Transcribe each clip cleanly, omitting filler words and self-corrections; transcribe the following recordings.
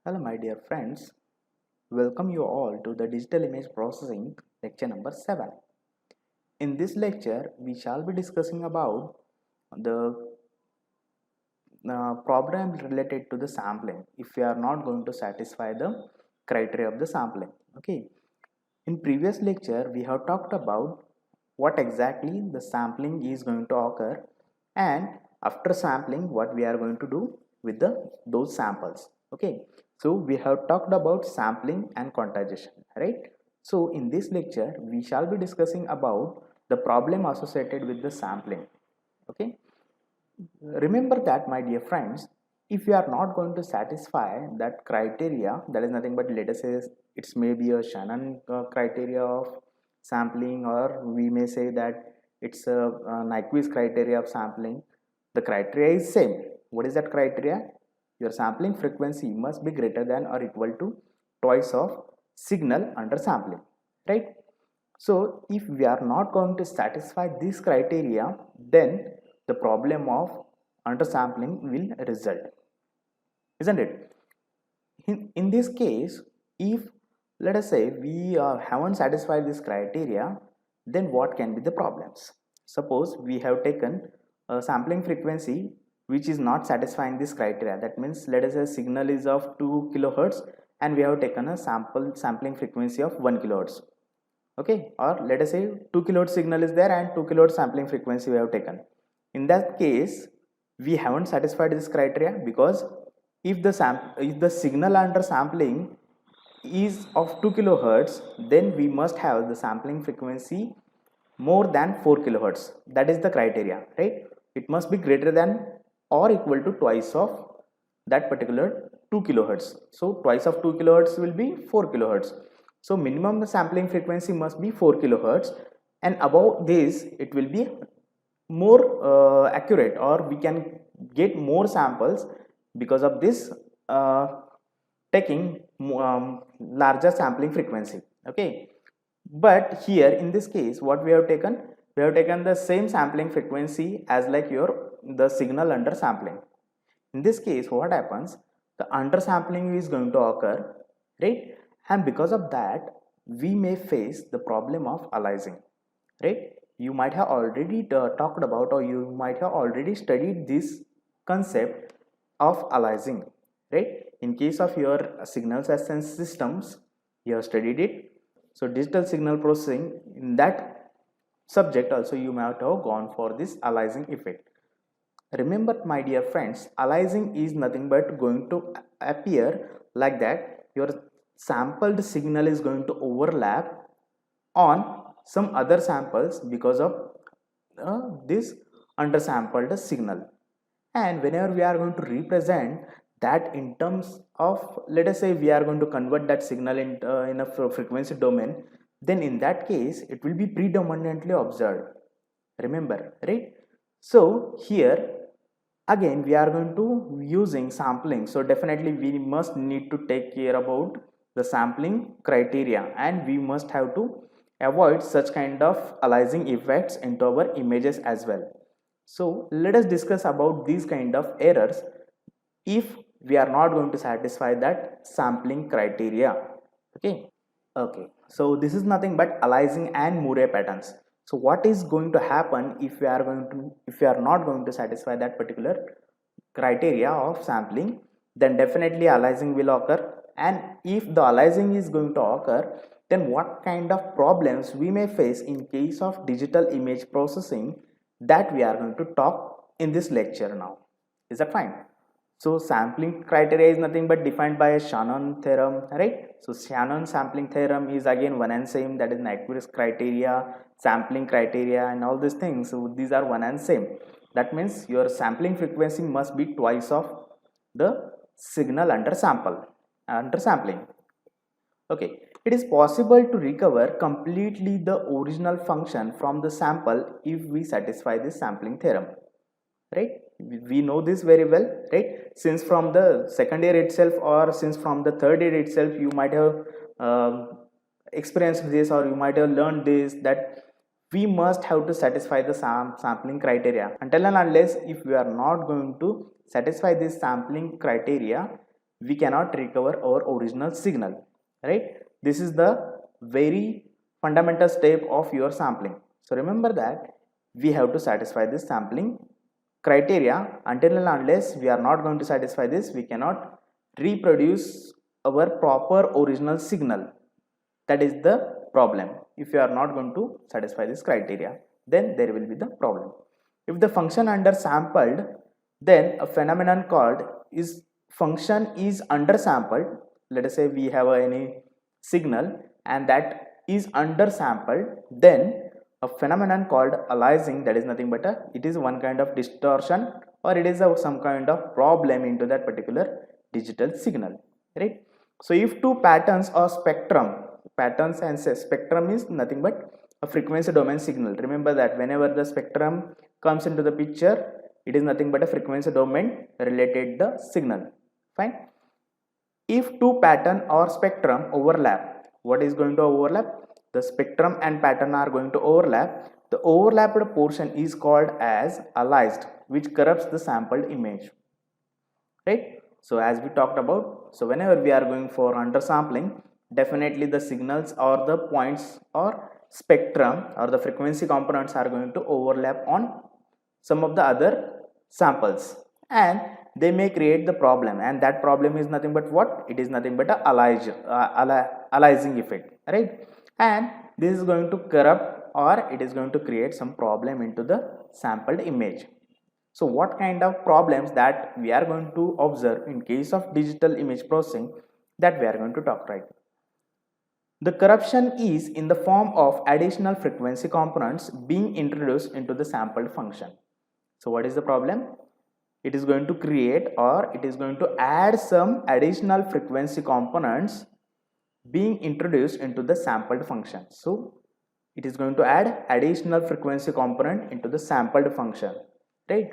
Hello my dear friends, welcome you all to the digital image processing lecture number 7. In this lecture we shall be discussing about the problem related to the sampling if we are not going to satisfy the criteria of the sampling. Okay, in previous lecture we have talked about what exactly the sampling is going to occur, and after sampling what we are going to do with those samples. Okay, so we have talked about sampling and quantization, right? So in this lecture we shall be discussing about the problem associated with the sampling. Okay, remember that my dear friends, if you are not going to satisfy that criteria, that is nothing but, let us say, it's maybe a Shannon criteria of sampling, or we may say that it's a Nyquist criteria of sampling. The criteria is same. What is that criteria? Your sampling frequency must be greater than or equal to twice of signal under sampling, right? So if we are not going to satisfy this criteria, then the problem of undersampling will result, isn't it? In this case, if let us say we haven't satisfied this criteria, then what can be the problems? Suppose we have taken a sampling frequency which is not satisfying this criteria. That means, let us say signal is of 2 kilohertz and we have taken a sampling frequency of 1 kilohertz. Okay, or let us say 2 kilohertz signal is there and 2 kilohertz sampling frequency we have taken. In that case we haven't satisfied this criteria, because if the signal under sampling is of 2 kilohertz, then we must have the sampling frequency more than 4 kilohertz. That is the criteria, right? It must be greater than or equal to twice of that particular 2 kilohertz. So twice of 2 kilohertz will be 4 kilohertz. So minimum sampling frequency must be 4 kilohertz, and above this it will be more accurate, or we can get more samples because of this taking larger sampling frequency. Okay, but here in this case what we have taken, the same sampling frequency as like the signal under sampling. In this case what happens, the undersampling is going to occur, right? And because of that we may face the problem of aliasing, right? You might have already talked about, or you might have already studied this concept of aliasing, right? In case of your signals as sense systems, you have studied it. So digital signal processing, in that subject also you might have gone for this aliasing effect. Remember my dear friends, aliasing is nothing but going to appear like that your sampled signal is going to overlap on some other samples because of this undersampled signal. And whenever we are going to represent that in terms of, let us say we are going to convert that signal in a frequency domain, then in that case it will be predominantly observed. Remember, right? So here again we are going to using sampling, so definitely we must need to take care about the sampling criteria, and we must have to avoid such kind of aliasing effects into our images as well. So let us discuss about these kind of errors if we are not going to satisfy that sampling criteria. Okay, so this is nothing but aliasing and Moire patterns. So what is going to happen if we are not going to satisfy that particular criteria of sampling? Then definitely aliasing will occur, and if the aliasing is going to occur, then what kind of problems we may face in case of digital image processing, that we are going to talk in this lecture now. Is that fine? So sampling criteria is nothing but defined by a Shannon theorem, right? So Shannon sampling theorem is again one and same, that is Nyquist criteria, sampling criteria, and all these things. So these are one and same. That means your sampling frequency must be twice of the signal under sampling. Okay, it is possible to recover completely the original function from the sample if we satisfy this sampling theorem, right? We know this very well, right? Since from the second year itself, or since from the third year itself, you might have experienced this, or you might have learned this, that we must have to satisfy the sampling criteria. Until and unless if we are not going to satisfy this sampling criteria, we cannot recover our original signal, right? This is the very fundamental step of your sampling. So remember that we have to satisfy this sampling criteria. Until and unless we are not going to satisfy this, we cannot reproduce our proper original signal. That is the problem. If you are not going to satisfy this criteria, then there will be the problem. If the function undersampled, then a phenomenon called is function is undersampled. Let us say we have any signal and that is undersampled, then a phenomenon called aliasing, that is nothing but it is one kind of distortion, or it is some kind of problem into that particular digital signal, right? So if two patterns or spectrum, patterns and spectrum is nothing but a frequency domain signal. Remember that whenever the spectrum comes into the picture, it is nothing but a frequency domain related the signal. Fine. If two pattern or spectrum overlap, what is going to overlap? The spectrum and pattern are going to overlap. The overlapped portion is called as aliased, which corrupts the sampled image, right? So as we talked about, so whenever we are going for undersampling, definitely the signals or the points or spectrum or the frequency components are going to overlap on some of the other samples, and they may create the problem, and that problem is nothing but what? It is nothing but a aliasing effect, right? And this is going to corrupt, or it is going to create some problem into the sampled image. So what kind of problems that we are going to observe in case of digital image processing, that we are going to talk right. The corruption is in the form of additional frequency components being introduced into the sampled function. So what is the problem? It is going to create, or it is going to add some additional frequency components being introduced into the sampled function. So it is going to add additional frequency component into the sampled function, right?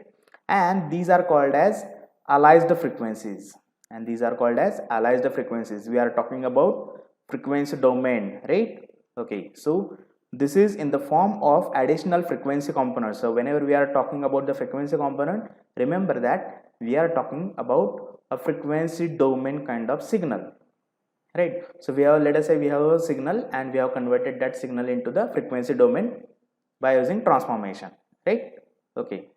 And these are called as aliased frequencies, and these are called as aliased frequencies. We are talking about frequency domain, right? Okay, so this is in the form of additional frequency components. So whenever we are talking about the frequency component, remember that we are talking about a frequency domain kind of signal, right? So we have, let us say we have a signal and we have converted that signal into the frequency domain by using transformation, right? Okay,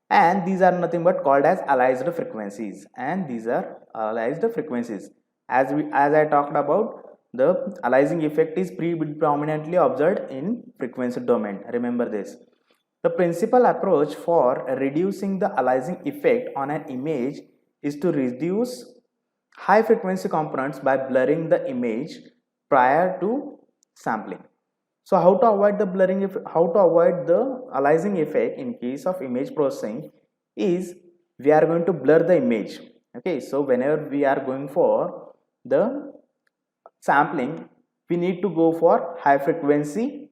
and these are nothing but called as aliased frequencies, and these are aliased frequencies. As I talked about, the aliasing effect is predominantly observed in frequency domain. Remember this. The principal approach for reducing the aliasing effect on an image is to reduce high frequency components by blurring the image prior to sampling. So how to avoid the blurring, how to avoid the aliasing effect in case of image processing is we are going to blur the image. Okay, so whenever we are going for the sampling, we need to go for high frequency.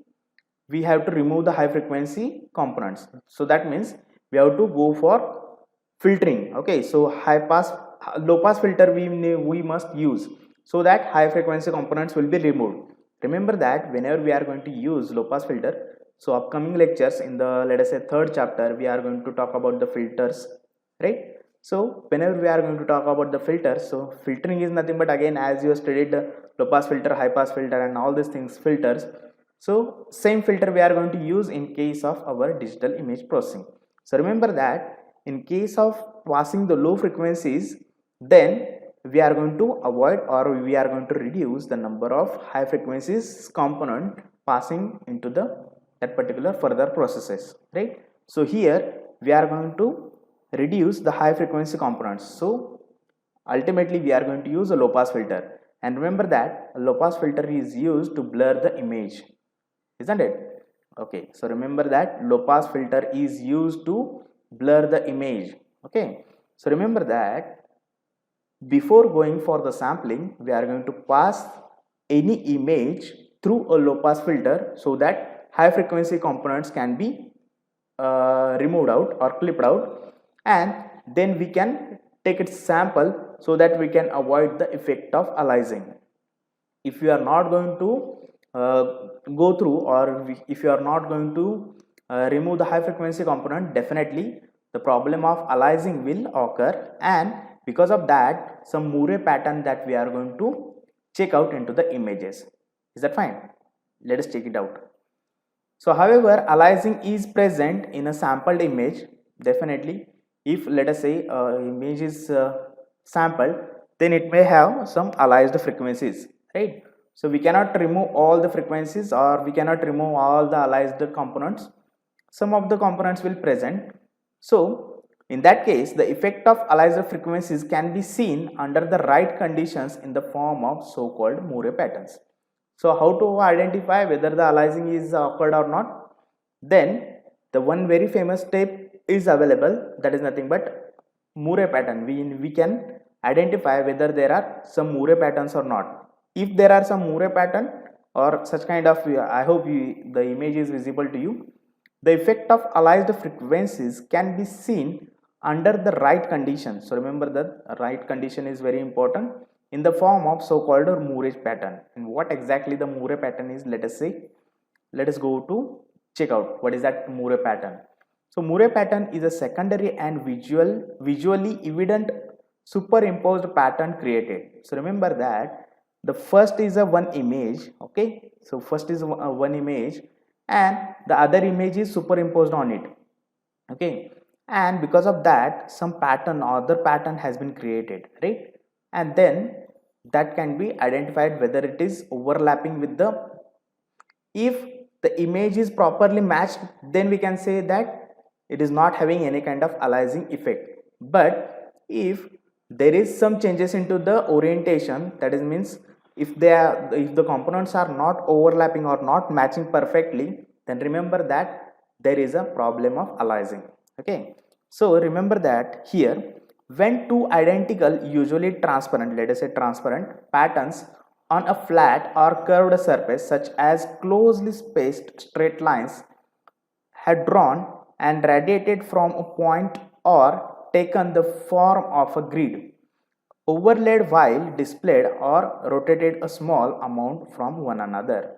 We have to remove the high frequency components. So that means we have to go for filtering. Okay, so low pass filter we must use, so that high frequency components will be removed. Remember that whenever we are going to use low pass filter, so upcoming lectures in the, let us say, third chapter, we are going to talk about the filters, right? So whenever we are going to talk about the filters, so filtering is nothing but, again, as you studied the low pass filter, high pass filter and all these things, filters. So same filter we are going to use in case of our digital image processing. So remember that in case of passing the low frequencies, then we are going to avoid, or we are going to reduce the number of high frequencies component passing into that particular further processes, right? So here we are going to reduce the high frequency components. So ultimately we are going to use a low pass filter, and remember that a low pass filter is used to blur the image, isn't it? Okay, so remember that low pass filter is used to blur the image. Okay, so remember that before going for the sampling, we are going to pass any image through a low pass filter, so that high frequency components can be removed out or clipped out, and then we can take its sample so that we can avoid the effect of aliasing. If you are not going to go through, or if you are not going to remove the high frequency component, definitely the problem of aliasing will occur, and because of that some Moire pattern that we are going to check out into the images. Is that fine? Let us check it out. So however, aliasing is present in a sampled image. Definitely, if let us say image is sampled, then it may have some aliased frequencies, right? So we cannot remove all the frequencies, or we cannot remove all the aliased components. Some of the components will present. So in that case, the effect of aliased frequencies can be seen under the right conditions in the form of so-called Moire patterns. So how to identify whether the aliasing is occurred or not? Then the one very famous step is available, that is nothing but Moire pattern. We can identify whether there are some Moire patterns or not. If there are some Moire pattern or such kind of, I hope the image is visible to you. The effect of aliased frequencies can be seen under the right conditions. So remember that right condition is very important, in the form of so-called Moire pattern. And what exactly the Moire pattern is, let us go to check out what is that Moire pattern. So Moire pattern is a secondary and visually evident superimposed pattern created. So remember that the first is a one image, okay? So first is one image and the other image is superimposed on it, okay? And because of that some pattern or other pattern has been created, right? And then that can be identified whether it is overlapping with the, if the image is properly matched, then we can say that it is not having any kind of aliasing effect. But if there is some changes into the orientation, that is means if the components are not overlapping or not matching perfectly, then remember that there is a problem of aliasing, okay? So remember that here, when two identical, usually transparent, let us say transparent patterns on a flat or curved surface such as closely spaced straight lines had drawn and radiated from a point or taken the form of a grid, overlaid while displayed or rotated a small amount from one another,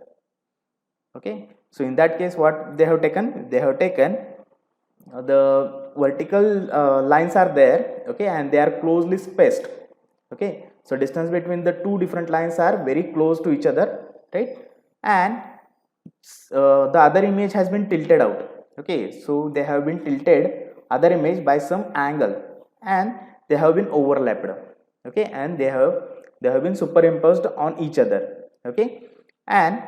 okay? So in that case what they have taken, the vertical lines are there, okay, and they are closely spaced, okay? So distance between the two different lines are very close to each other, right? And the other image has been tilted out, okay? So they have been tilted other image by some angle and they have been overlapped, okay, and they have been superimposed on each other, okay, and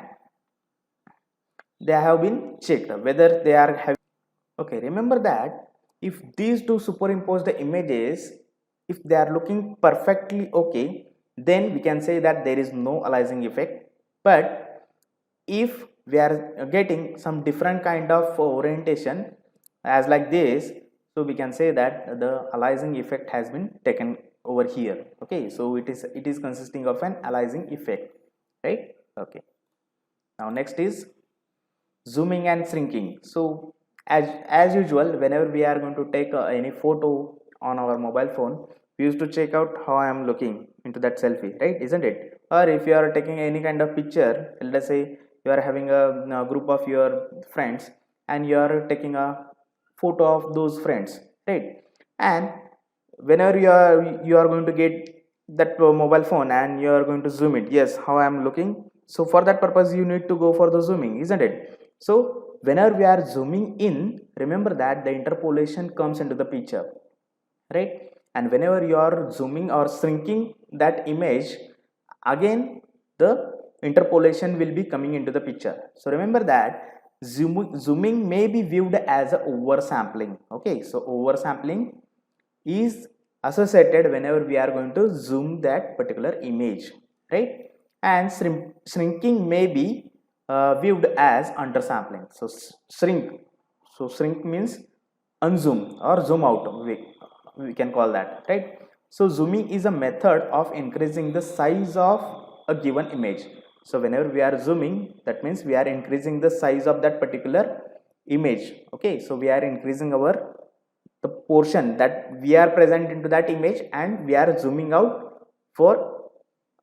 they have been checked whether they are having, okay. Remember that if these two superimposed images, if they are looking perfectly okay, then we can say that there is no aliasing effect. But if we are getting some different kind of orientation as like this, so we can say that the aliasing effect has been taken over here, okay? So it is consisting of an aliasing effect, right? Okay, now next is zooming and shrinking. So as usual, whenever we are going to take any photo on our mobile phone, we used to check out how I am looking into that selfie, right? Isn't it? Or if you are taking any kind of picture, let's say you are having a group of your friends and you are taking a photo of those friends, right? And whenever you are going to get that mobile phone and you are going to zoom it, yes, how I am looking. So for that purpose you need to go for the zooming, isn't it? So whenever we are zooming in, remember that the interpolation comes into the picture, right? And whenever you are zooming or shrinking that image, again the interpolation will be coming into the picture. So remember that zooming may be viewed as a oversampling, okay? So oversampling is associated whenever we are going to zoom that particular image, right? And shrinking may be viewed as undersampling. So shrink means unzoom or zoom out, we can call that, right? So zooming is a method of increasing the size of a given image. So whenever we are zooming, that means we are increasing the size of that particular image, okay? So we are increasing the portion that we are present into that image and we are zooming out for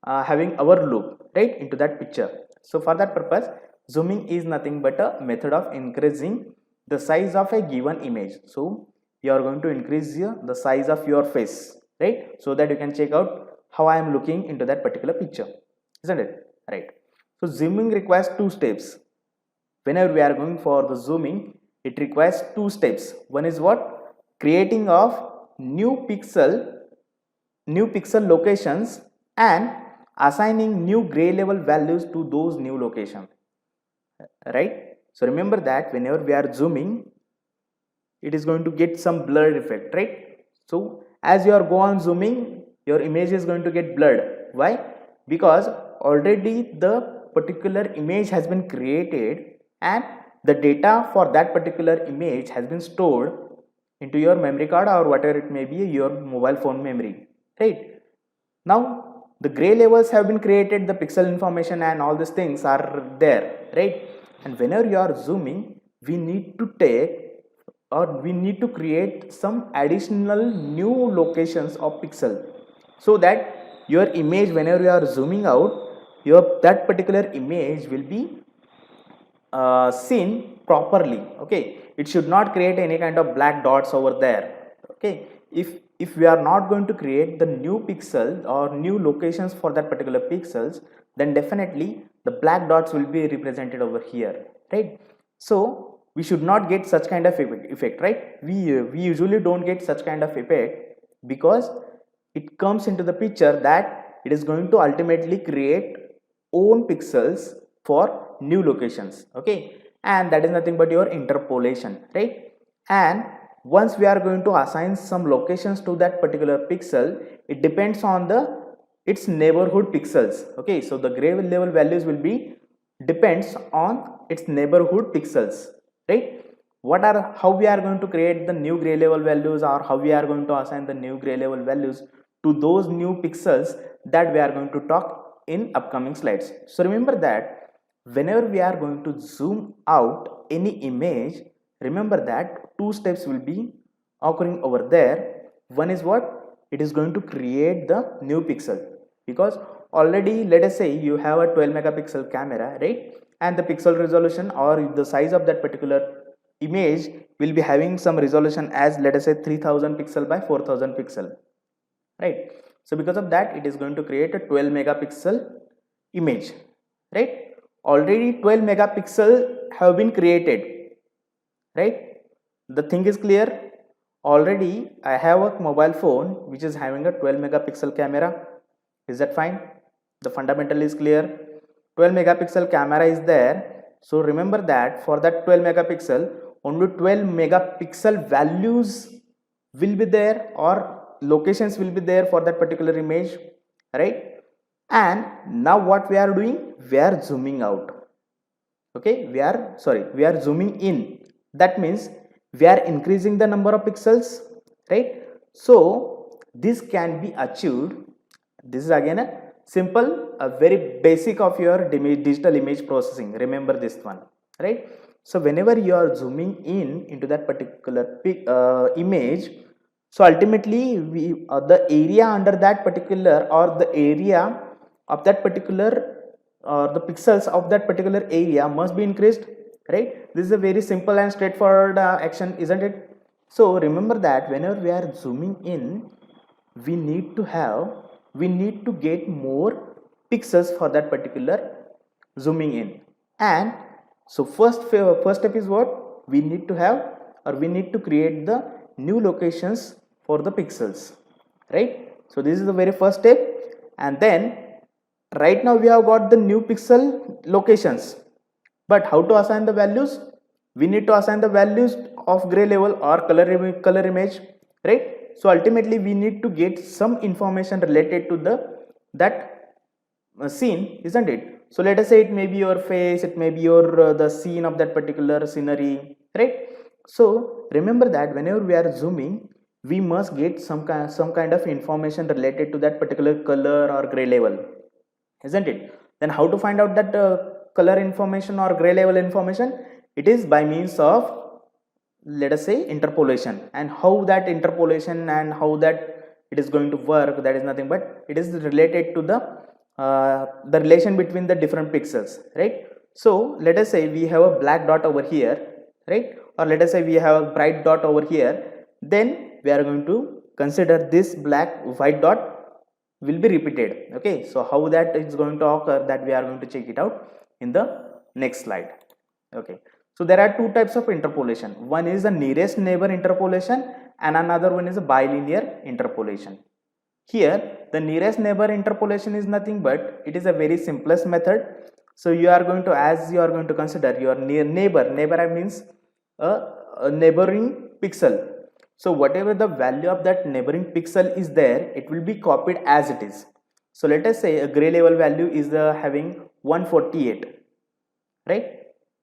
having our look, right, into that picture. So for that purpose, zooming is nothing but a method of increasing the size of a given image. So you are going to increase the size of your face, right? So that you can check out how I am looking into that particular picture, isn't it? Right. So zooming requires two steps. Whenever we are going for the zooming, it requires two steps. One is what? Creating of new pixel locations and assigning new gray level values to those new locations, right? So remember that whenever we are zooming, it is going to get some blur effect, right? So as you are go on zooming, your image is going to get blurred. Why? Because already the particular image has been created and the data for that particular image has been stored into your memory card or whatever it may be, your mobile phone memory, right? Now the gray levels have been created, the pixel information and all these things are there, right? And whenever you are zooming, we need to take or we need to create some additional new locations of pixel, so that your image, whenever you are zooming out, your that particular image will be seen properly. Okay, it should not create any kind of black dots over there. Okay, if we are not going to create the new pixel or new locations for that particular pixels, then definitely the black dots will be represented over here, right? So we should not get such kind of effect, right? We usually don't get such kind of effect because it comes into the picture that it is going to ultimately create own pixels for new locations. Okay, and that is nothing but your interpolation, right? And once we are going to assign some locations to that particular pixel, it depends on the its neighborhood pixels. Okay, so the gray level values will be depends on its neighborhood pixels, right? What are how we are going to create the new gray level values, or how we are going to assign the new gray level values to those new pixels, that we are going to talk in upcoming slides. So remember that whenever we are going to zoom out any image, remember that two steps will be occurring over there. One is what? It is going to create the new pixel, because already let us say you have a 12 megapixel camera, right? And the pixel resolution or the size of that particular image will be having some resolution as, let us say, 3000 pixel by 4000 pixel, right? So because of that, it is going to create a 12 megapixel image, right? Already 12 megapixel have been created, right? The thing is clear. Already I have a mobile phone which is having a 12 megapixel camera. Is that fine? The fundamental is clear. 12 megapixel camera is there. So remember that for that 12 megapixel, only 12 megapixel values will be there, or locations will be there for that particular image, right? And now what we are doing? We are zooming out. Okay, we are zooming in. That means we are increasing the number of pixels, right? So this can be achieved. This is again a simple, a very basic of your digital image processing. Remember this one, right? So whenever you are zooming in into that particular image, so ultimately the area under that particular, or the area of that particular, the pixels of that particular area must be increased, right? This is a very simple and straightforward action, isn't it? So remember that whenever we are zooming in, we need to get more pixels for that particular zooming in. And so first step is what? We need to have, or we need to create the new locations for the pixels, right? So this is the very first step. And then right now we have got the new pixel locations, but how to assign the values? We need to assign the values of gray level or color image, right? So ultimately we need to get some information related to that scene, isn't it? So let us say it may be your face, it may be your the scene of that particular scenery, right? So remember that whenever we are zooming, we must get some kind of information related to that particular color or gray level, isn't it? Then how to find out that color information or gray level information? It is by means of, let us say, interpolation. And how that interpolation and how that it is going to work, that is nothing but it is related to the relation between the different pixels, right? So let us say we have a black dot over here, right? Or let us say we have a bright dot over here. Then we are going to consider this black white dot will be repeated. Okay, so how that is going to occur, that we are going to check it out in the next slide. Okay, so there are two types of interpolation. One is the nearest neighbor interpolation and another one is a bilinear interpolation. Here the nearest neighbor interpolation is nothing but it is a very simplest method. So you are going to, as you are going to consider your neighbor means a neighboring pixel. So whatever the value of that neighboring pixel is there, it will be copied as it is. So let us say a gray level value is having 148, right?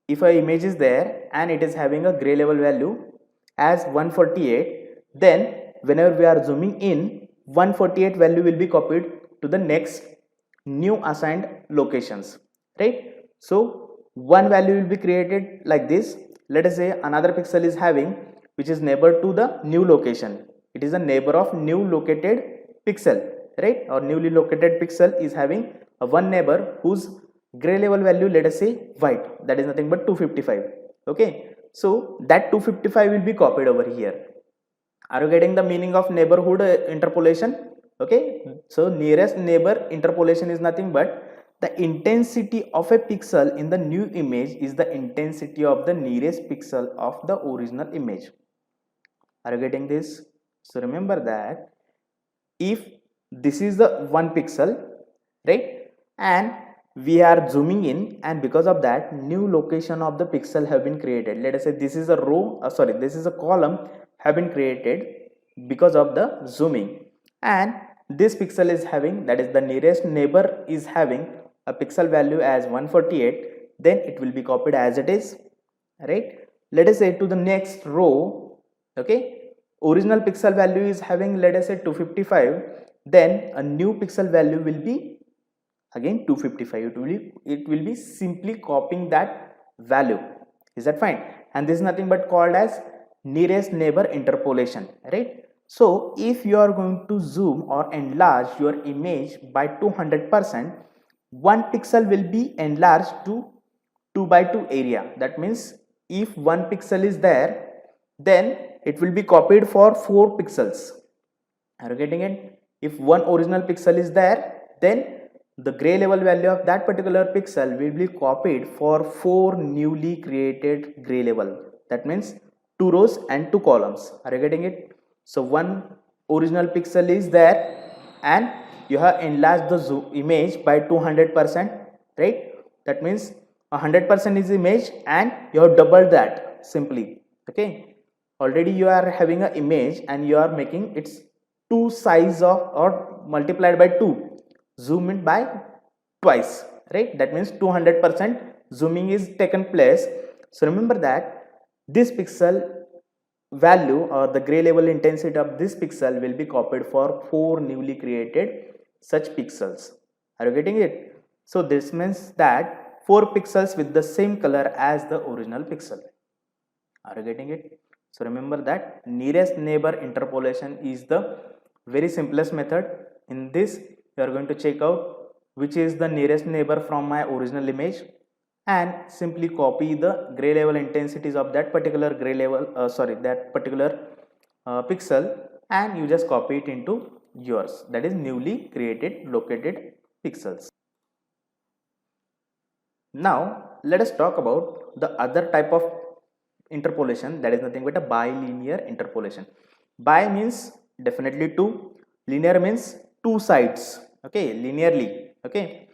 If a image is there and it is having a gray level value as 148, then whenever we are zooming in, 148 value will be copied to the next new assigned locations, right? So one value will be created like this. Let us say another pixel is having, which is neighbor to the new location. It is a neighbor of new located pixel, right? Or newly located pixel is having a one neighbor whose gray level value, let us say white, that is nothing but 255. Okay, so that 255 will be copied over here. Are you getting the meaning of neighborhood interpolation? Okay, so nearest neighbor interpolation is nothing but the intensity of a pixel in the new image is the intensity of the nearest pixel of the original image. Are you getting this? So remember that if this is the one pixel, right, and we are zooming in, and because of that new location of the pixel have been created. Let us say this is a row, this is a column have been created because of the zooming, and this pixel is having, that is the nearest neighbor is having a pixel value as 148, then it will be copied as it is, right? Let us say to the next row, okay, original pixel value is having, let us say 255, then a new pixel value will be again 255. It will be simply copying that value. Is that fine? And this is nothing but called as nearest neighbor interpolation, right? So if you are going to zoom or enlarge your image by 200%, one pixel will be enlarged to 2 by 2 area. That means if one pixel is there, then it will be copied for 4 pixels. Are you getting it? If one original pixel is there, then the gray level value of that particular pixel will be copied for 4 newly created gray level. That means 2 rows and 2 columns. Are you getting it? So one original pixel is there and you have enlarged the image by 200%, right? That means 100% is image and you have doubled that simply. Okay, already you are having an image and you are making its 2 size of, or multiplied by 2, zoom in by twice, right? That means 200% zooming is taken place. So remember that this pixel value or the gray level intensity of this pixel will be copied for 4 newly created such pixels. Are you getting it? So this means that 4 pixels with the same color as the original pixel. Are you getting it? So remember that nearest neighbor interpolation is the very simplest method. In this you are going to check out which is the nearest neighbor from my original image and simply copy the gray level intensities of that particular gray level pixel, and you just copy it into yours, that is newly created located pixels. Now let us talk about the other type of interpolation, that is nothing but a bilinear interpolation. Bi means definitely 2, linear means 2 sides, okay, linearly. Okay,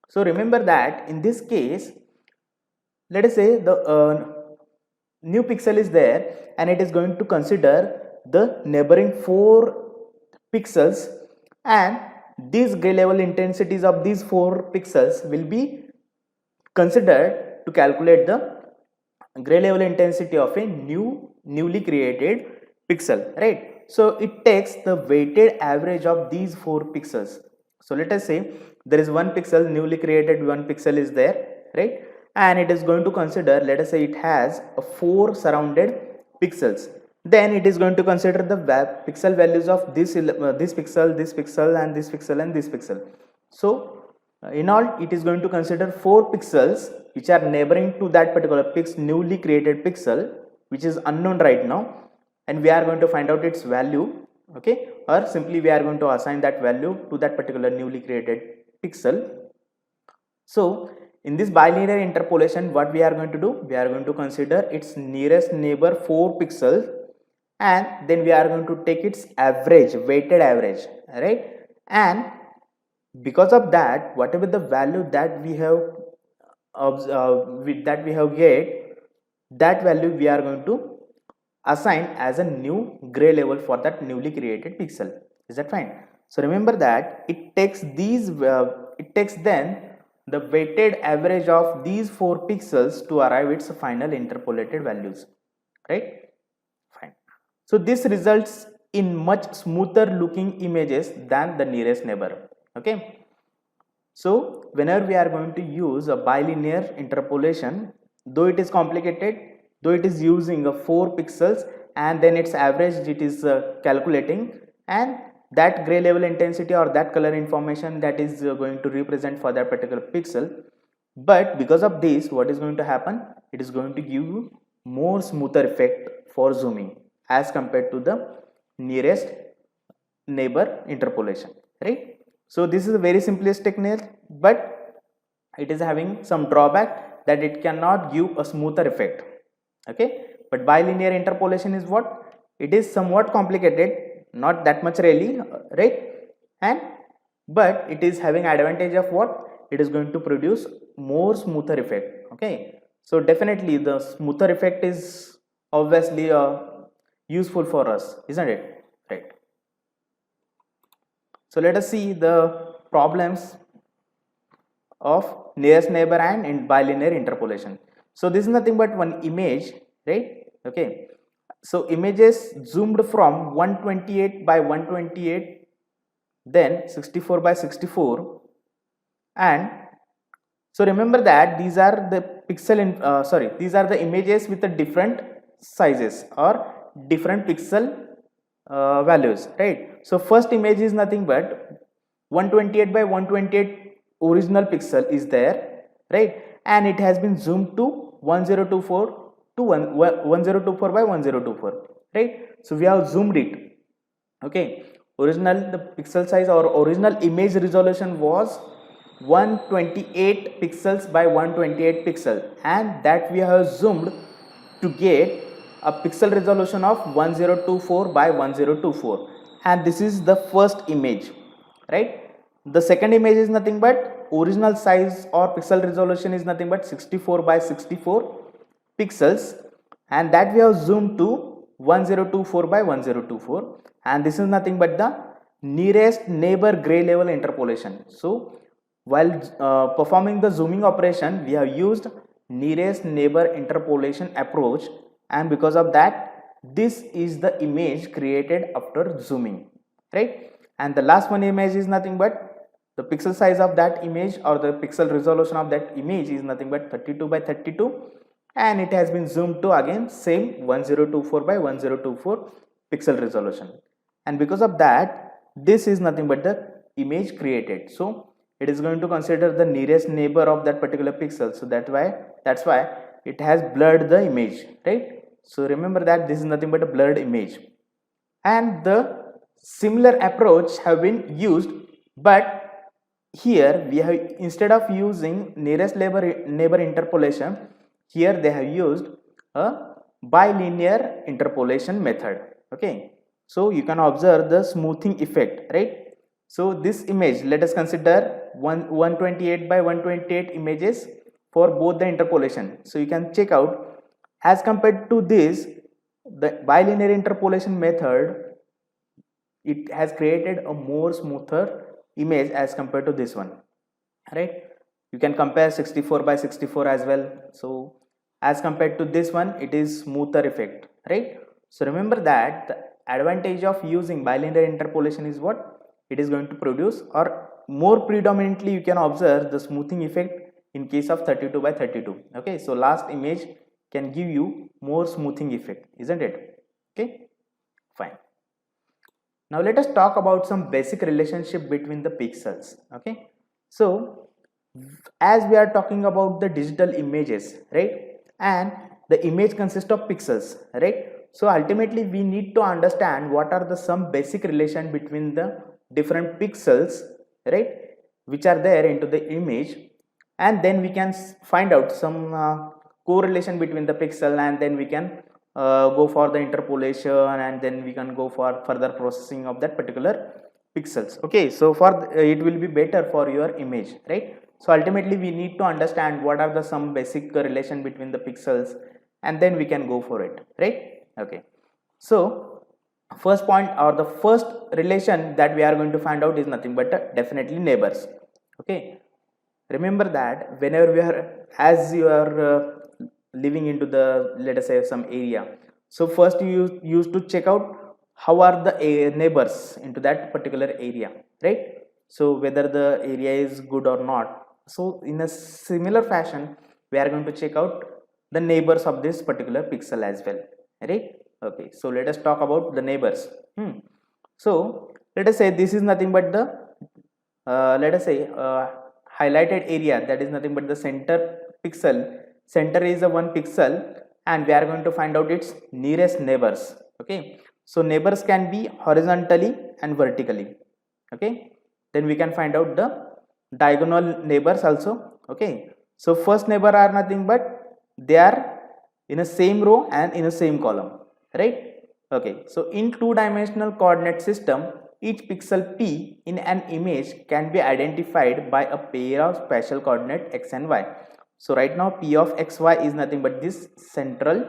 so remember that in this case, let us say the new pixel is there and it is going to consider the neighboring 4 pixels, and these gray level intensities of these 4 pixels will be considered to calculate the gray level intensity of a newly created pixel, right? So it takes the weighted average of these 4 pixels. So let us say there is one pixel newly created, one pixel is there, right? And it is going to consider, let us say it has 4 surrounded pixels. Then it is going to consider the pixel values of this pixel, this pixel, and this pixel, and this pixel. So in all, it is going to consider 4 pixels which are neighboring to that particular newly created pixel, which is unknown right now, and we are going to find out its value okay, or simply we are going to assign that value to that particular newly created pixel. So in this bilinear interpolation, what we are going to do, we are going to consider its nearest neighbor 4 pixels, and then we are going to take its average, weighted average, right? And because of that, whatever the value that we have that we have get, that value we are going to assign as a new gray level for that newly created pixel. Is that fine? So remember that it takes then the weighted average of these 4 pixels to arrive its final interpolated values, right? Fine. So this results in much smoother looking images than the nearest neighbor. Okay. So whenever we are going to use a bilinear interpolation, though it is complicated, though it is using a 4 pixels and then its average it is calculating, and that gray level intensity or that color information that is going to represent for that particular pixel. But because of this, what is going to happen? It is going to give you more smoother effect for zooming as compared to the nearest neighbor interpolation, right? So this is a very simplistic nail, but it is having some drawback that it cannot give a smoother effect. Okay, but bilinear interpolation is what? It is somewhat complicated, not that much really, right? And but it is having advantage of what? It is going to produce more smoother effect. Okay, so definitely the smoother effect is obviously useful for us, isn't it? Right. So let us see the problems of nearest neighbor and in bilinear interpolation. So this is nothing but one image, right? Okay. So images zoomed from 128 by 128, then 64 by 64, and so remember that these are the these are the images with the different sizes or different pixel values, right? So first image is nothing but 128 by 128 original pixel is there, right? And it has been zoomed to 1024 to 1024 by 1024, right? So we have zoomed it. Okay, original the pixel size or original image resolution was 128 pixels by 128 pixel, and that we have zoomed to get a pixel resolution of 1024 by 1024, and this is the first image, right? The second image is nothing but original size or pixel resolution is nothing but 64 by 64 pixels, and that we have zoomed to 1024 by 1024, and this is nothing but the nearest neighbor gray level interpolation. So while performing the zooming operation, we have used nearest neighbor interpolation approach, and because of that, this is the image created after zooming, right? And the last one image is nothing but the pixel size of that image or the pixel resolution of that image is nothing but 32 by 32, and it has been zoomed to again same 1024 by 1024 pixel resolution, and because of that, this is nothing but the image created. So it is going to consider the nearest neighbor of that particular pixel, so that's why it has blurred the image, right? So remember that this is nothing but a blurred image, and the similar approach have been used, but here we have, instead of using nearest neighbor interpolation, here they have used a bilinear interpolation method. Okay, so you can observe the smoothing effect, right? So this image, let us consider 128 by 128 images for both the interpolation. So you can check out, as compared to this, the bilinear interpolation method, it has created a more smoother image as compared to this one, right? You can compare 64 by 64 as well. So as compared to this one, it is smoother effect, right? So remember that the advantage of using bilinear interpolation is what? It is going to produce, or more predominantly you can observe the smoothing effect in case of 32 by 32. Okay, so last image can give you more smoothing effect, isn't it? Okay, fine. Now let us talk about some basic relationship between the pixels. Okay, so as we are talking about the digital images, right, and the image consists of pixels, right? So ultimately we need to understand what are the some basic relation between the different pixels, right, which are there into the image, and then we can find out some correlation between the pixel, and then we can go for the interpolation, and then we can go for further processing of that particular pixels. Okay, so for it will be better for your image, right? So ultimately we need to understand what are the some basic relation between the pixels, and then we can go for it, right? Okay, so first point or the first relation that we are going to find out is nothing but definitely neighbors. Okay, remember that whenever we are, as you are living into the, let us say, some area, so first you used to check out how are the neighbors into that particular area, right? So whether the area is good or not. So in a similar fashion we are going to check out the neighbors of this particular pixel as well, right? Okay, so let us talk about the neighbors. So let us say this is nothing but the let us say highlighted area, that is nothing but the center pixel. Center is a one pixel, and we are going to find out its nearest neighbors. Okay, so neighbors can be horizontally and vertically. Okay, then we can find out the diagonal neighbors also. Okay, so first neighbor are nothing but they are in a same row and in a same column, right? Okay, so in two-dimensional coordinate system, each pixel p in an image can be identified by a pair of spatial coordinate x and y. So right now p of xy is nothing but this central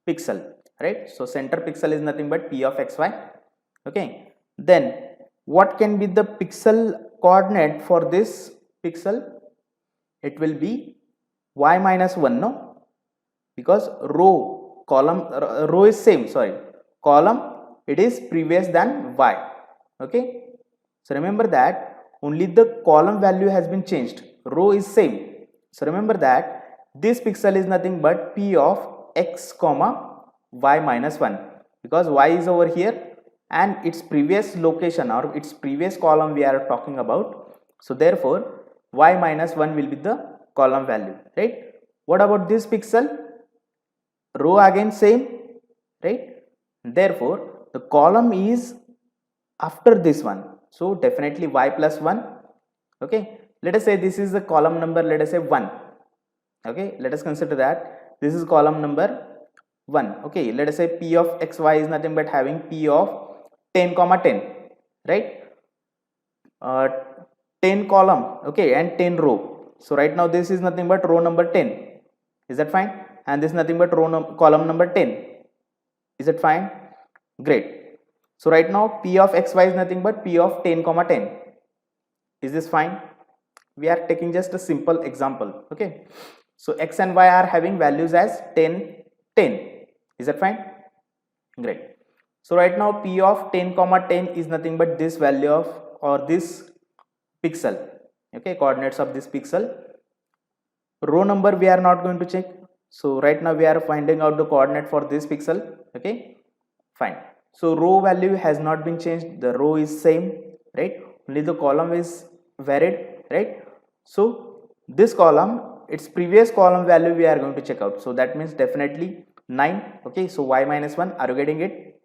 pixel, right? So center pixel is nothing but p of xy. Okay, then what can be the pixel coordinate for this pixel? It will be y minus 1, no? Because row is same, sorry, column it is previous than y. Okay, so remember that only the column value has been changed, row is same. So remember that this pixel is nothing but p of x comma y minus 1, because y is over here and its previous location or its previous column we are talking about. So therefore y minus 1 will be the column value, right? What about this pixel? Row again same, right? Therefore the column is after this one, so definitely y plus 1. Okay, let us say this is the column number, let us say 1. Okay, let us consider that this is column number 1. Okay, let us say p of xy is nothing but having p of 10 comma 10, right? 10 column, okay, and 10 row. So right now this is nothing but row number 10. Is that fine? And this is nothing but column number 10. Is it fine? Great. So right now p of xy is nothing but p of 10 comma 10. Is this fine? We are taking just a simple example. Okay, so x and y are having values as 10 10. Is that fine? Great. So right now p of 10 comma 10 is nothing but this value of, or this pixel. Okay, coordinates of this pixel. Row number we are not going to check. So right now we are finding out the coordinate for this pixel. Okay, fine. So row value has not been changed, the row is same, right? Only the column is varied, right? So this column, its previous column value we are going to check out. So that means definitely 9. Okay, so y minus 1, are you getting it?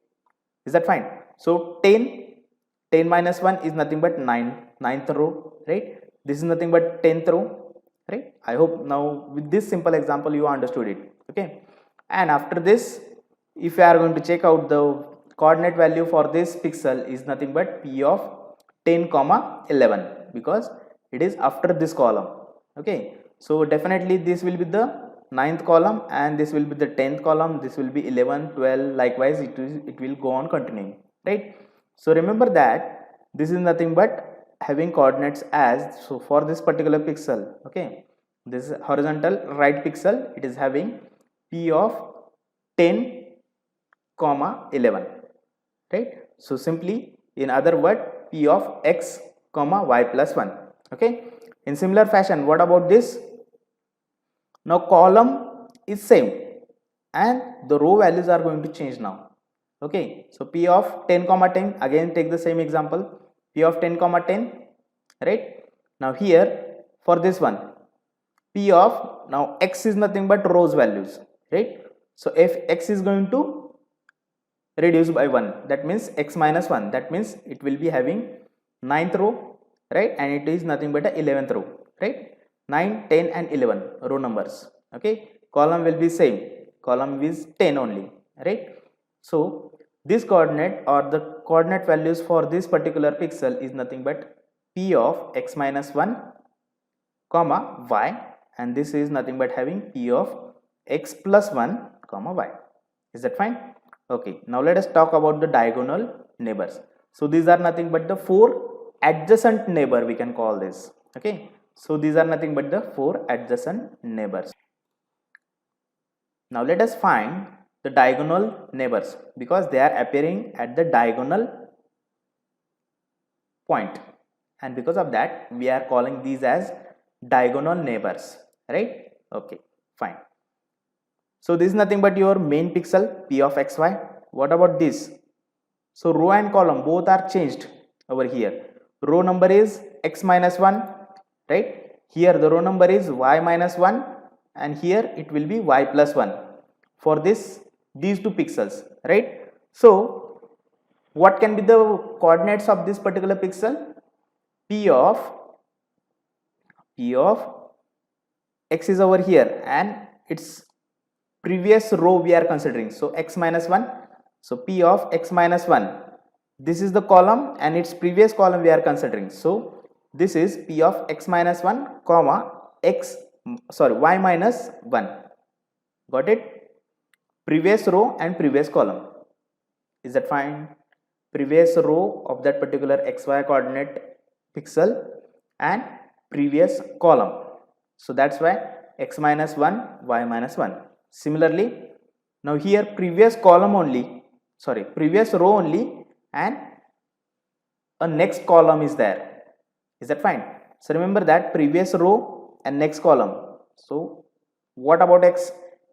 Is that fine? So 10 minus 1 is nothing but 9th row, right? This is nothing but 10th row, right? I hope now with this simple example you understood it. Okay, and after this, if you are going to check out the coordinate value for this pixel is nothing but p of 10 comma 11, because it is after this column. Okay, so definitely this will be the 9th column, and this will be the 10th column, this will be 11, 12, likewise it will go on continuing, right? So remember that this is nothing but having coordinates as, so for this particular pixel, okay, this is horizontal right pixel, it is having p of 10 comma 11, right? So simply in other word p of x comma y plus 1. Okay, in similar fashion, what about this? Now column is same and the row values are going to change now. Okay, so p of 10 comma 10, again take the same example, p of 10 comma 10, right? Now here for this one, p of, now x is nothing but rows values, right? So if x is going to reduce by 1, that means x minus 1, that means it will be having ninth row, right, and it is nothing but a 11th row, right. 9, 10 and 11 row numbers. Okay, column will be same, column is 10 only, right. So this coordinate or the coordinate values for this particular pixel is nothing but p of x minus 1 comma y, and this is nothing but having p of x plus 1 comma y. Is that fine? Okay, now let us talk about the diagonal neighbors. So these are nothing but the 4 adjacent neighbor, we can call this. Okay, so these are nothing but the 4 adjacent neighbors. Now let us find the diagonal neighbors, because they are appearing at the diagonal point, and because of that we are calling these as diagonal neighbors, right. Okay, fine. So this is nothing but your main pixel p of xy. What about this? So row and column both are changed over here. Row number is x minus 1, right. Here the row number is y minus 1, and here it will be y plus 1 for these two pixels, right. So what can be the coordinates of this particular pixel? p of x is over here, and its previous row we are considering, so x minus 1. So p of x minus 1, this is the column and its previous column we are considering, so this is p of x minus 1 comma y minus 1. Got it? Previous row and previous column. Is that fine? Previous row of that particular xy coordinate pixel and previous column, so that's why x minus 1 y minus 1. Similarly, now here previous column only, sorry, previous row only, and a next column is there. Is that fine? So remember that previous row and next column. So what about x?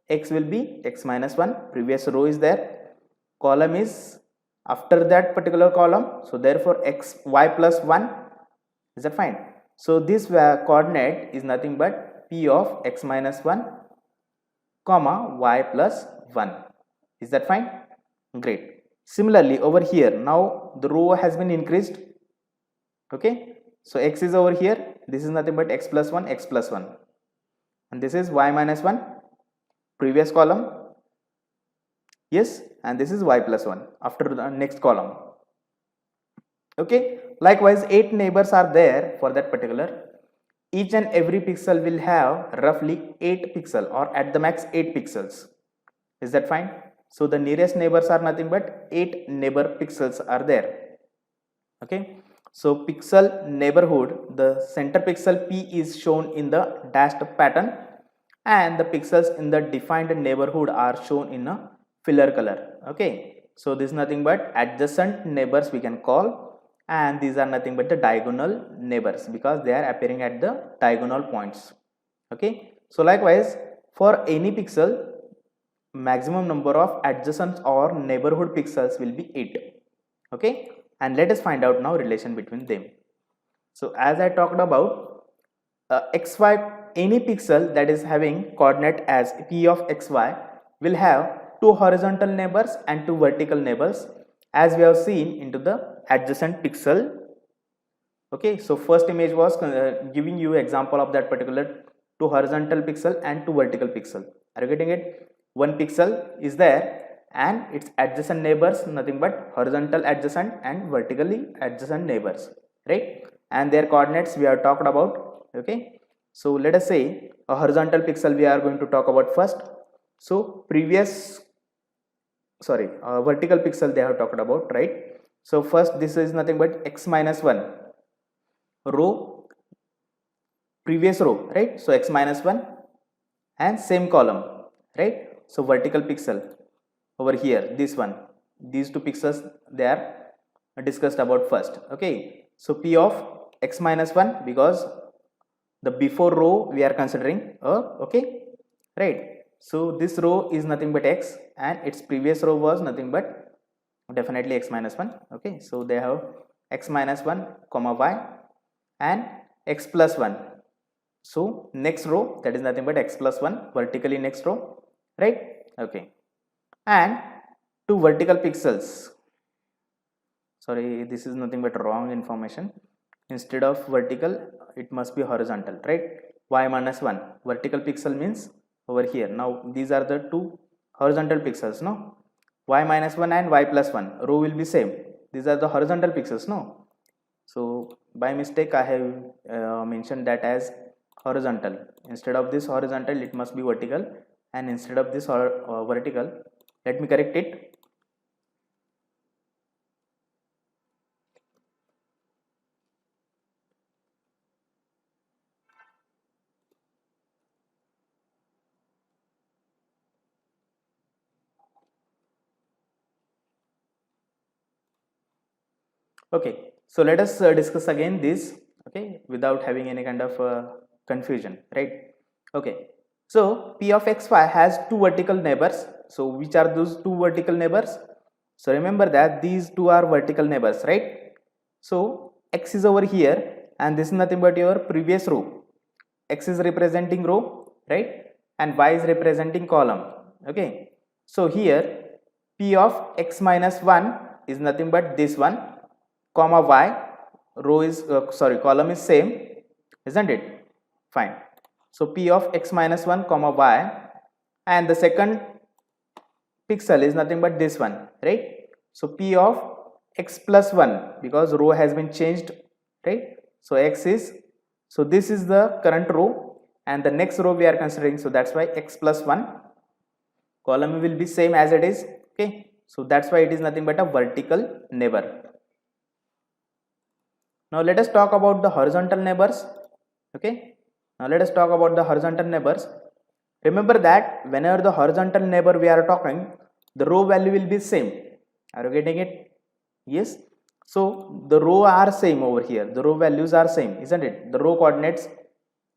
X will be x minus 1, previous row is there, column is after that particular column, so therefore x y plus 1. Is that fine? So this coordinate is nothing but p of x minus 1 comma y plus 1. Is that fine? Great. Similarly over here, now the row has been increased. Okay, so x is over here, this is nothing but x plus 1, x plus 1, and this is y minus 1, previous column, yes, and this is y plus 1 after the next column. Okay, likewise 8 neighbors are there for that particular. Each and every pixel will have roughly 8 pixel or at the max 8 pixels. Is that fine? So the nearest neighbors are nothing but 8 neighbor pixels are there. Okay, so pixel neighborhood, the center pixel p is shown in the dashed pattern, and the pixels in the defined neighborhood are shown in a filler color. Okay, so this is nothing but adjacent neighbors we can call, and these are nothing but the diagonal neighbors because they are appearing at the diagonal points. Okay, so likewise for any pixel, maximum number of adjacent or neighborhood pixels will be 8. Okay, and let us find out now relation between them. So as I talked about xy, any pixel that is having coordinate as p of xy will have 2 horizontal neighbors and 2 vertical neighbors, as we have seen into the adjacent pixel. Okay, so first image was giving you example of that particular 2 horizontal pixel and 2 vertical pixel. Are you getting it? One pixel is there and its adjacent neighbors nothing but horizontal adjacent and vertically adjacent neighbors, right, and their coordinates we have talked about. Okay, so let us say a horizontal pixel we are going to talk about first. So vertical pixel they have talked about, right. So first this is nothing but x minus 1 row, previous row, right. So x minus 1 and same column, right. So vertical pixel over here, this one, these two pixels they are discussed about first. Okay, so p of x minus 1 because the before row we are considering. Okay, right. So this row is nothing but x and its previous row was nothing but definitely x minus 1. Okay, so they have x minus 1 comma y and x plus 1. So next row, that is nothing but x plus 1 vertically next row, right. Okay, and two vertical pixels, sorry, this is nothing but wrong information. Instead of vertical it must be horizontal, right? Y minus 1 vertical pixel means over here. Now these are the two horizontal pixels, no? Y minus 1 and y plus 1 row will be same. These are the horizontal pixels, no? So by mistake I have mentioned that as horizontal. Instead of this horizontal it must be vertical, and instead of this vertical, let me correct it. Okay, so let us discuss again this, okay, without having any kind of confusion, right? Okay, so p of xy has two vertical neighbors. So which are those two vertical neighbors? So remember that these two are vertical neighbors, right? So x is over here and this is nothing but your previous row. X is representing row, right? And y is representing column. Okay, so here p of x minus 1 is nothing but this one, comma y, row is sorry, column is same, isn't it? Fine. So p of x minus 1 comma y, and the second pixel is nothing but this one, right? So p of x plus 1, because row has been changed, right? So x is, so this is the current row and the next row we are considering, so that's why x plus 1, column will be same as it is. Okay, so that's why it is nothing but a vertical neighbor. Now let us talk about the horizontal neighbors. Okay, now let us talk about the horizontal neighbors. Remember that whenever the horizontal neighbor we are talking, the row value will be same. Are you getting it? Yes. So the row are same over here. The row values are same, isn't it? The row coordinates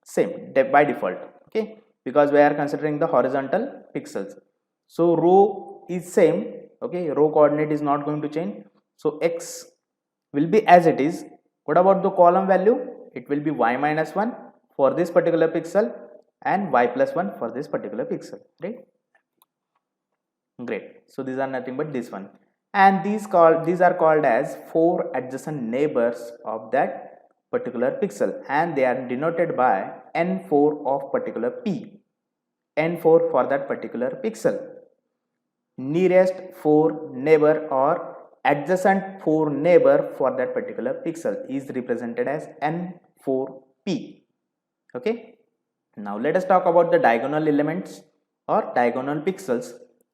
same by default. Okay, because we are considering the horizontal pixels. So row is same. Okay, row coordinate is not going to change. So x will be as it is. What about the column value? It will be y minus 1 for this particular pixel and y plus 1 for this particular pixel, right? Great. So these are nothing but this one, and these are called as four adjacent neighbors of that particular pixel, and they are denoted by n4 of particular p. n4 for that particular pixel. Nearest 4 neighbor or adjacent 4 neighbor for that particular pixel is represented as n4p. Okay, now let us talk about the diagonal elements or diagonal pixels.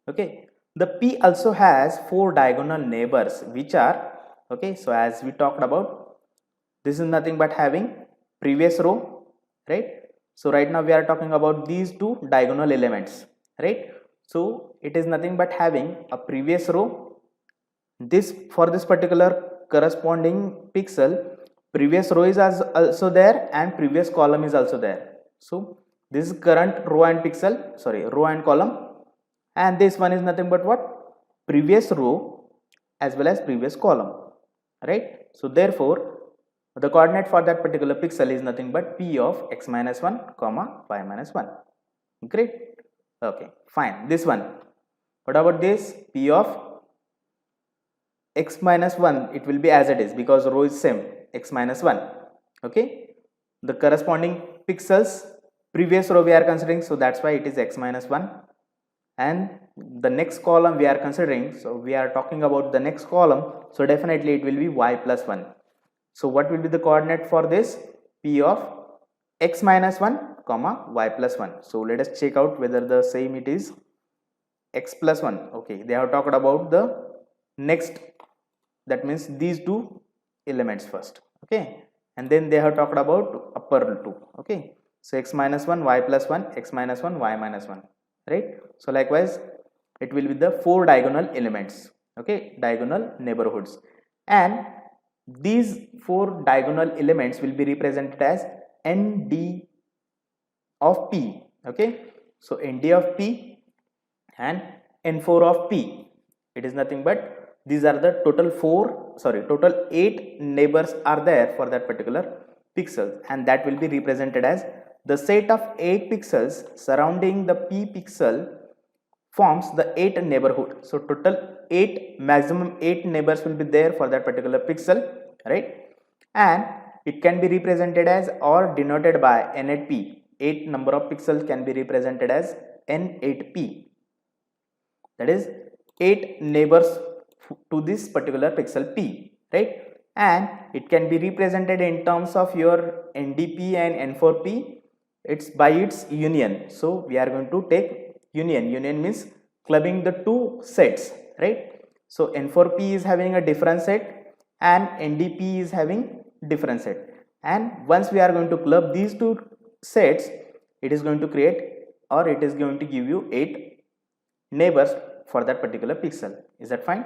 Okay, the p also has 4 diagonal neighbors, which are, okay, so as we talked about, this is nothing but having previous row, right? So right now we are talking about these two diagonal elements, right? So it is nothing but having a previous row. This, for this particular corresponding pixel, previous row is also there and previous column is also there. So this is current row and pixel, sorry, row and column, and this one is nothing but what? Previous row as well as previous column, right? So therefore the coordinate for that particular pixel is nothing but p of x minus 1 comma y minus 1. Great. Okay, fine. This one, what about this? P of x minus 1, it will be as it is because row is same, x minus 1. Okay, the corresponding pixels, previous row we are considering, so that's why it is x minus 1, and the next column we are considering, so we are talking about the next column, so definitely it will be y plus 1. So what will be the coordinate for this? P of x minus 1 comma y plus 1. So let us check out whether the same it is x plus 1. Okay, they have talked about the next, that means these two elements first. Okay, and then they have talked about upper two. Okay, so x minus 1 y plus 1, x minus 1 y minus 1, right? So likewise it will be the 4 diagonal elements, okay, diagonal neighborhoods, and these 4 diagonal elements will be represented as nd of p. Okay, so nd of p and n4 of p, it is nothing but these are the total 8 neighbors are there for that particular pixel, and that will be represented as the set of 8 pixels surrounding the p pixel forms the 8 neighborhood. So total 8, maximum 8 neighbors will be there for that particular pixel, right? And it can be represented as or denoted by N8P. 8 number of pixels can be represented as N8P. That is 8 neighbors to this particular pixel P, right? And it can be represented in terms of your NDP and N4P. It's by its union. So we are going to take union. Union means clubbing the two sets, right? So N4P is having a different set and NDP is having different set. And once we are going to club these two sets, it is going to create, or it is going to give you 8 neighbors for that particular pixel. Is that fine?